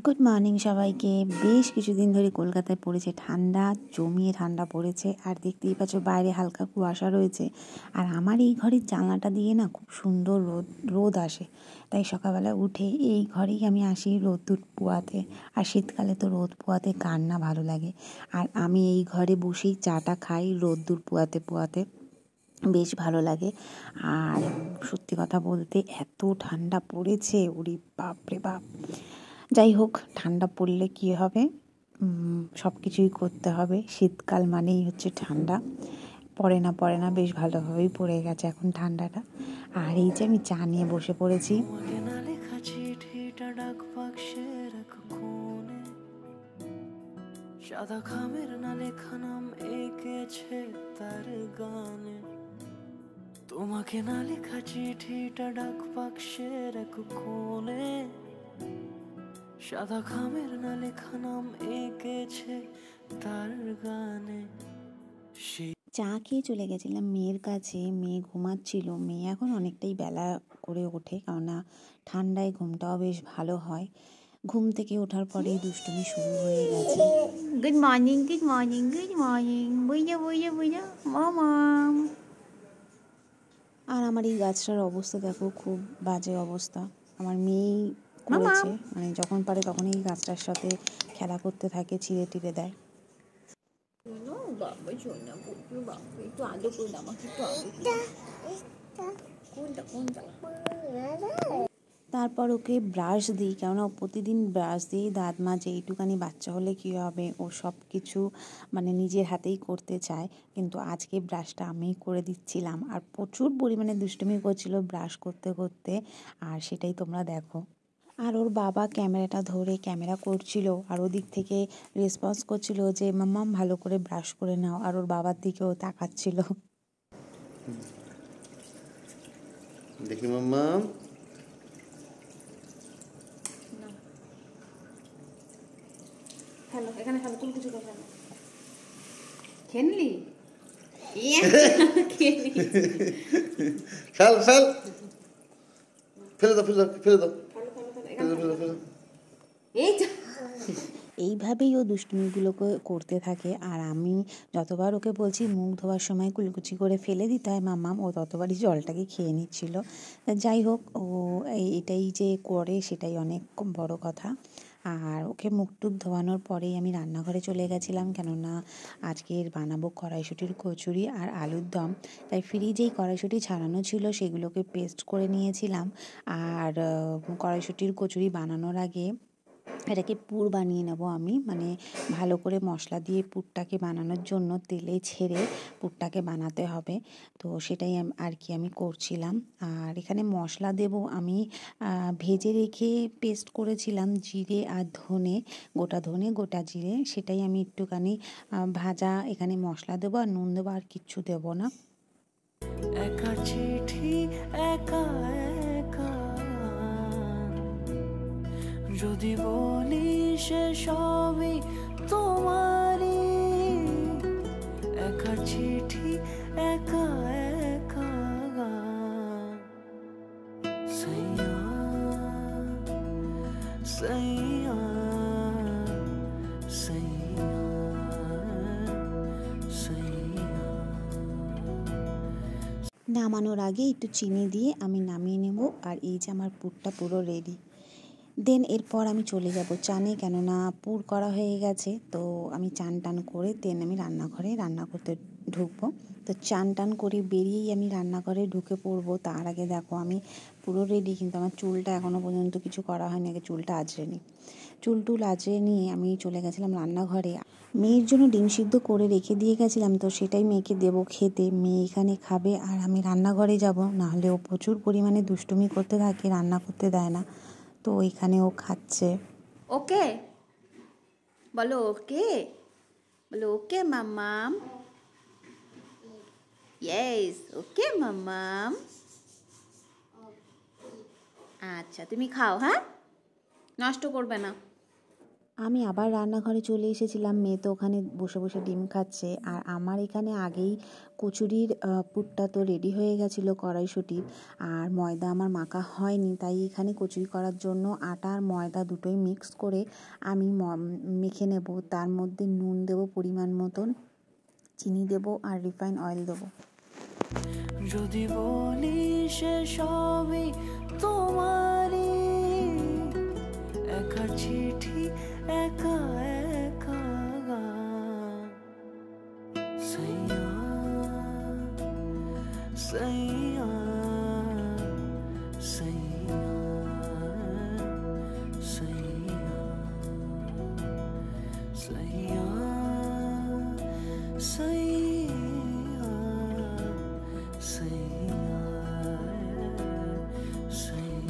Good morning সবাইকে। বেশ কিছুদিন ধরে কলকাতায় পড়েছে ঠান্ডা, জমিয়ে ঠান্ডা পড়েছে। আর দেখতেই পাচ্ছ বাইরে হালকা কুয়াশা রয়েছে। আর আমার এই ঘরের জানলাটা দিয়ে না খুব সুন্দর রোদ আসে। তাই সকালবেলা উঠে এই ঘরেই আমি আসি রোদ্দুর পোয়াতে। আর শীতকালে তো রোদ পোয়াতে কার না ভালো লাগে। আর আমি এই ঘরে বসেই চাটা খাই রোদ্দুর পোয়াতে পোয়াতে, বেশ ভালো লাগে। আর সত্যি কথা বলতে এত ঠান্ডা পড়েছে, ওরে বাপ রে বাপ। যাই হোক, ঠান্ডা পড়লে কী হবে, সব কিছুই করতে হবে। শীতকাল মানেই হচ্ছে ঠান্ডা, পড়ে না বেশ ভালোভাবেই পড়ে গেছে এখন ঠান্ডাটা। আর এই যে আমি চা নিয়ে বসে পড়েছি। সাদা খামের না লেখা নাম এঁকেছে তার গানে, তোমাকে না লেখা চিঠিটা ডাক বাক্সের এক কোণে, সাদা খামের না লেখা নাম এঁকেছে তার গানে। চা খেয়ে চলে গেছিলাম মেয়ের কাছে। মেয়ে ঘুমাচ্ছিল। মেয়ে এখন অনেকটাই বেলা করে ওঠে, কেননা ঠান্ডায় ঘুমটাও বেশ ভালো হয়। ঘুম থেকে ওঠার পরেই দুষ্টুমি শুরু হয়ে গেছে। Good morning, good morning, good morning, বুঝা বুঝা বুঝা মামাম। আর আমার এই গাছটার অবস্থা দেখো, খুব বাজে অবস্থা। আমার মেয়েই করেছে, মানে যখন পারে তখন এই গাছটার সাথে খেলা করতে থাকে, ছিঁড়ে টিড়ে দেয়। তারপর ওকে ব্রাশ দিই, কেননা প্রতিদিন ব্রাশ দিই, দাঁত মাজে। এইটুকানি বাচ্চা হলে কী হবে, ও সব কিছু মানে নিজের হাতেই করতে চায়। কিন্তু আজকে ব্রাশটা আমিই করে দিচ্ছিলাম। আর প্রচুর পরিমাণে দুষ্টুমি করছিল ব্রাশ করতে করতে, আর সেটাই তোমরা দেখো। আর ওর বাবা ক্যামেরাটা ধরে ক্যামেরা করছিল, আর ওদিক থেকে রেসপন্স করছিল যে মাম্মাম ভালো করে ব্রাশ করে নাও। আর ওর বাবার দিকেও তাকাচ্ছিল। দেখি মাম্মাম, হ্যালো, এখানে হ্যালো, তুমি কিছু কথা খেললি ফেল ফেল, ফেলে দাও ফেলে দাও ফেলে দাও। এইভাবেই ও দুষ্টুমিগুলোকে করতে থাকে। আর আমি যতবার ওকে বলছি মুখ ধোয়ার সময় কুলকুচি করে ফেলে দিতে হয় মাম্মাম, ও ততবারই জলটাকে খেয়ে নিচ্ছিল। যাই হোক, ও এটাই যে করে সেটাই অনেক বড় কথা। আর ওকে মুখ টুক ধোয়ানোর পরেই আমি রান্নাঘরে চলে গেছিলাম, কেননা আজকের বানাবো কড়াইশুঁটির কচুরি আর আলুর দম। তাই ফ্রিজেই কড়াইশুঁটি ছাড়ানো ছিল, সেগুলোকে পেস্ট করে নিয়েছিলাম। আর কড়াইশুঁটির কচুরি বানানোর আগে এটাকে পুর বানিয়ে নেব আমি, মানে ভালো করে মশলা দিয়ে পুরটাকে বানানোর জন্য তেলে ছেড়ে পুরটাকে বানাতে হবে। তো সেটাই আর কি আমি করছিলাম। আর এখানে মশলা দেব আমি ভেজে রেখে পেস্ট করেছিলাম জিরে আর ধনে, গোটা ধনে গোটা জিরে, সেটাই আমি একটুখানি ভাজা এখানে মশলা দেবো। আর নুন দেবো, আর কিচ্ছু দেবো না। একা চিঠি একা একা যদি বলি সে সবই তোমারই, একা চিঠি একা একা সাইয়া সাইয়া সাইয়া সাইয়া। নামানোর আগে একটু চিনি দিয়ে আমি নামিয়ে নেব। আর এই যে আমার পুরটা পুরো রেডি। দেন এরপর আমি চলে যাব চানে, কেননা পুর করা হয়ে গেছে। তো আমি চান টান করে দেন আমি রান্নাঘরে রান্না করতে ঢুকবো। তো চান টান করে বেরিয়েই আমি রান্নাঘরে ঢুকে পড়বো। তার আগে দেখো আমি পুরো রেডি, কিন্তু আমার চুলটা এখনও পর্যন্ত কিছু করা হয়নি। আগে চুলটা আঁচড়ে নিই। চুল আঁচড়ে নিয়ে আমি চলে গেছিলাম রান্নাঘরে। মেয়ের জন্য ডিম সিদ্ধ করে রেখে দিয়ে গেছিলাম, তো সেটাই মেয়েকে দেবো খেতে। মেয়ে এখানে খাবে আর আমি রান্নাঘরে যাব, নাহলে ও প্রচুর পরিমাণে দুষ্টুমি করতে থাকে, রান্না করতে দেয় না। তো এখানে ও খাচ্ছে। ওকে বলো, ওকে বলো, ওকে মাম্মাম, ইয়েস ওকে মাম্মাম। আচ্ছা তুমি খাও, হ্যাঁ, নষ্ট করবে না। আমি আবার রান্নাঘরে চলে এসেছিলাম। মেয়ে তো ওখানে বসে বসে ডিম খাচ্ছে, আর আমার এখানে আগেই কচুরির পুরটা তো রেডি হয়ে গেছিলো কড়াইশুঁটির, আর ময়দা আমার মাখা হয়নি, তাই এখানে কচুরি করার জন্য আটা আর ময়দা দুটোই মিক্স করে আমি মেখে নেব। তার মধ্যে নুন দেবো পরিমাণ মতন, চিনি দেবো আর রিফাইন অয়েল দেবো। যদি বলি সে সবই তোমারই, একা চিঠি একা একা গান। সাইয়া সাইয়া সাইয়া সাইয়া সাইয়া সাইয়া সাইয়া সাইয়া।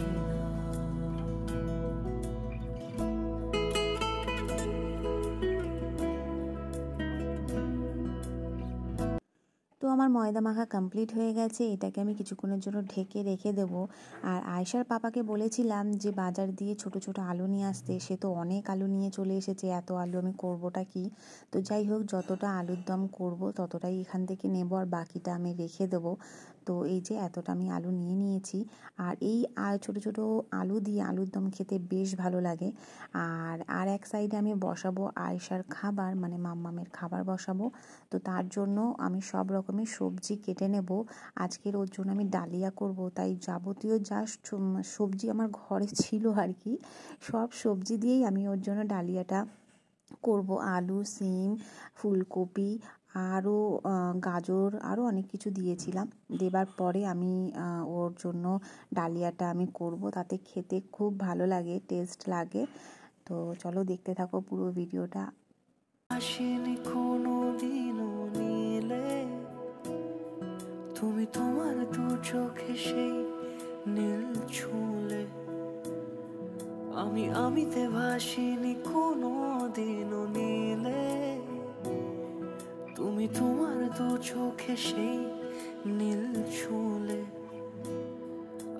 তো আমার ময়দা মাখা কমপ্লিট হয়ে গেছে, এটাকে আমি কিছুক্ষণের জন্য ঢেকে রেখে দেবো। আর আয়েশার পাপাকে বলেছিলাম যে বাজার দিয়ে ছোট ছোট আলু নিয়ে আসতে, সে তো অনেক আলু নিয়ে চলে এসেছে। এত আলু আমি করবোটা কি? তো যাই হোক, যতটা আলুর দম করব ততটাই এখান থেকে নেব, আর বাকিটা আমি রেখে দেবো। তো এই যে এতটা আমি আলু নিয়ে নিয়েছি, আর এই ছোট ছোট আলু দিয়ে আলুর দম খেতে বেশ ভালো লাগে। আর এক সাইডে আমি বসাবো আয়েশার খাবার, মানে মাম্মামের খাবার বসাবো। তো তার জন্য আমি সব রকমের সবজি কেটে নেব। আজকের ওর জন্য আমি ডালিয়া করব, তাই যাবতীয় যা সবজি আমার ঘরে ছিল আর কি, সব সবজি দিয়েই আমি ওর জন্য ডালিয়াটা করব। আলু, সিম, ফুলকপি, আরও গাজর, আরও অনেক কিছু দিয়েছিলাম। দেবার পরে আমি ওর জন্য ডালিয়াটা আমি করব, তাতে খেতে খুব ভালো লাগে, টেস্ট লাগে। তো চলো দেখতে থাকো পুরো ভিডিওটা। আসেনি কোনো দিনও নীলে, তুমি তোমার দু চোখে সেই নীল ছুঁলে। আমিতে ভাসিনি কোনো দিনও নীলে, তুমি তোমার দু চোখে সেই নীল ছুঁলে।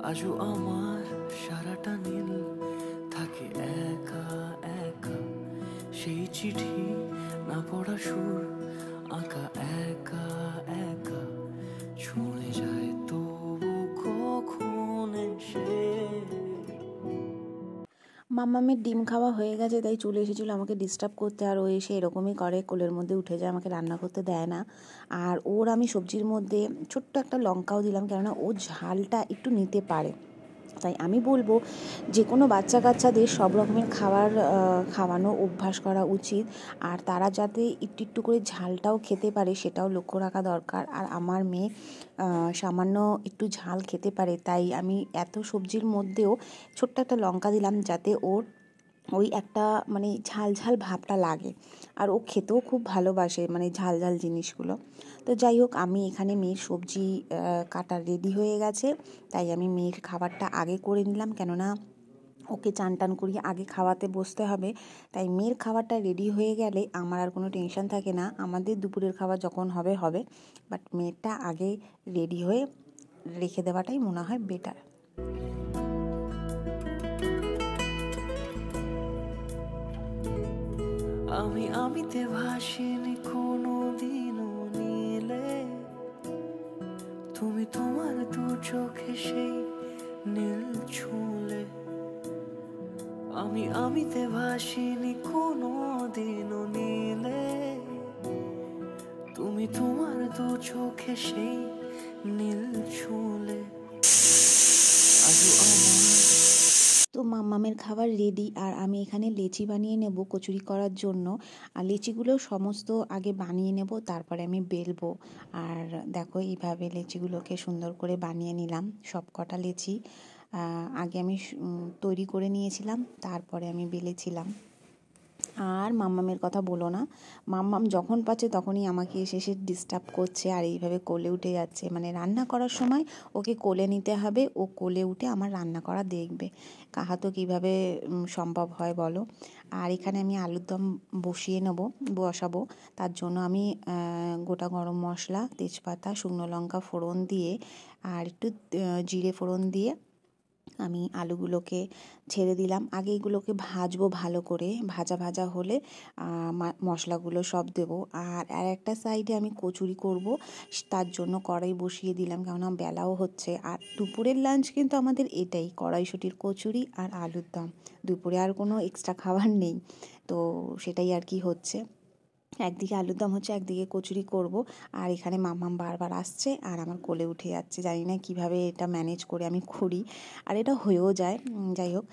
আজও আমার সারাটা নীল থাকে একা একা, সেই চিঠি না পড়া সুর আঁকা একা একা, ছুঁয়ে যায় তবু কখন এসে। মাম্মামের ডিম খাওয়া হয়ে গেছে, তাই চলে এসেছিলো আমাকে ডিস্টার্ব করতে। আর ও এসে এরকমই করে, কোলের মধ্যে উঠে যায়, আমাকে রান্না করতে দেয় না। আর ওর আমি সবজির মধ্যে ছোট্ট একটা লঙ্কাও দিলাম, কেননা ও ঝালটা একটু নিতে পারে। তাই আমি বলবো যে কোনো বাচ্চা কাচ্চাদের সব রকমের খাওয়ানো অভ্যাস করা উচিত, আর তারা যাতে একটু একটু করে ঝালটাও খেতে পারে সেটাও লক্ষ্য রাখা দরকার। আর আমার মেয়ে সামান্য একটু ঝাল খেতে পারে, তাই আমি এত সবজির মধ্যেও ছোট্ট একটা লঙ্কা দিলাম, যাতে ওর ওই একটা মানে ঝাল ঝাল ভাবটা লাগে। আর ও খেতেও খুব ভালোবাসে মানে ঝাল ঝাল জিনিসগুলো। তো যাই হোক, আমি এখানে মেয়ের সবজি কাটা রেডি হয়ে গেছে, তাই আমি মেয়ের খাবারটা আগে করে নিলাম, কেননা ওকে চান টান করিয়ে আগে খাওয়াতে বসতে হবে। তাই মেয়ের খাবারটা রেডি হয়ে গেলে আমার আর কোনো টেনশন থাকে না, আমাদের দুপুরের খাবার যখন হবে হবে, বাট মেয়েরটা আগে রেডি হয়ে রেখে দেওয়াটাই মনে হয় বেটার। আমিতে ভাসিনি কোনো দিনও নীলে, তুমি তোমার দু চোখে সেই নীল ছুঁলে। আমিতে ভাসিনি কোনো দিনও নীলে, তুমি তোমার দু চোখে সেই নীল ছুঁলে। আজও আমার। তো মাম্মামের খাবার রেডি, আর আমি এখানে লেচি বানিয়ে নেব কচুরি করার জন্য। আর লেচিগুলো সমস্ত আগে বানিয়ে নেব, তারপরে আমি বেলবো। আর দেখো এইভাবে লেচিগুলোকে সুন্দর করে বানিয়ে নিলাম, সব কটা লেচি আগে আমি তৈরি করে নিয়েছিলাম, তারপরে আমি বেলেছিলাম। আর মাম্মামের কথা বলো না, মাম্মাম যখন পাচ্ছে তখনই আমাকে এসে ডিস্টার্ব করছে, আর এইভাবে কোলে উঠে যাচ্ছে। মানে রান্না করার সময় ওকে কোলে নিতে হবে, ও কোলে উঠে আমার রান্না করা দেখবে। কাহা তো কীভাবে সম্ভব হয় বলো। আর এখানে আমি আলুর দম বসাবো। তার জন্য আমি গোটা গরম মশলা, তেজপাতা, শুকনো লঙ্কা ফোড়ন দিয়ে আর একটু জিরে ফোড়ন দিয়ে আমি আলুগুলোকে ছেড়ে দিলাম। আগে এগুলোকে ভাজবো ভালো করে, ভাজা ভাজা হলে মশলাগুলো সব দেবো। আর একটা সাইডে আমি কচুরি করব, তার জন্য কড়াই বসিয়ে দিলাম, কেননা বেলাও হচ্ছে। আর দুপুরের লাঞ্চ কিন্তু আমাদের এটাই, কড়াইশুঁটির কচুরি আর আলুর দম। দুপুরে আর কোনো এক্সট্রা খাবার নেই, তো সেটাই আর কি হচ্ছে। একদিকে আলুর দম হচ্ছে, একদিকে কচুরি করব। আর এখানে মাম্মাম বারবার আসছে আর আমার কোলে উঠে যাচ্ছে। জানি না কীভাবে এটা ম্যানেজ করে আমি করি, আর এটা হয়েও যায়। যাই হোক,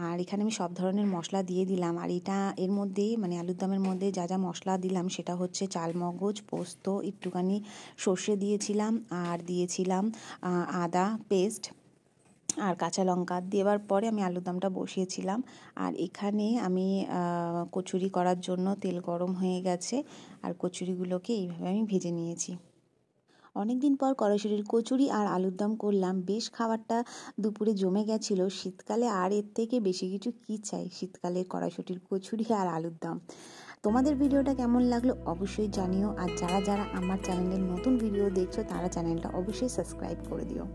আর এখানে আমি সব ধরনের মশলা দিয়ে দিলাম। আর এটা এর মধ্যেই মানে আলুর দমের মধ্যে যা যা মশলা দিলাম সেটা হচ্ছে চালমগজ, পোস্ত, একটুখানি সর্ষে দিয়েছিলাম, আর দিয়েছিলাম আদা পেস্ট আর কাঁচা লঙ্কা। দেওয়ার পরে আমি আলুর দমটা বসিয়েছিলাম। আর এখানে আমি কচুরি করার জন্য তেল গরম হয়ে গেছে, আর কচুরিগুলোকে এইভাবে আমি ভেজে নিয়েছি। অনেক দিন পর কড়াইশুঁটির কচুরি আর আলুর দম করলাম, বেশ খাবারটা দুপুরে জমে গেছিলো। শীতকালে আর এর থেকে বেশি কিছু কী চাই, শীতকালে কড়াইশুঁটির কচুরি আর আলুর দম। তোমাদের ভিডিওটা কেমন লাগলো অবশ্যই জানিও। আর যারা যারা আমার চ্যানেলের নতুন ভিডিও দেখছো তারা চ্যানেলটা অবশ্যই সাবস্ক্রাইব করে দিও।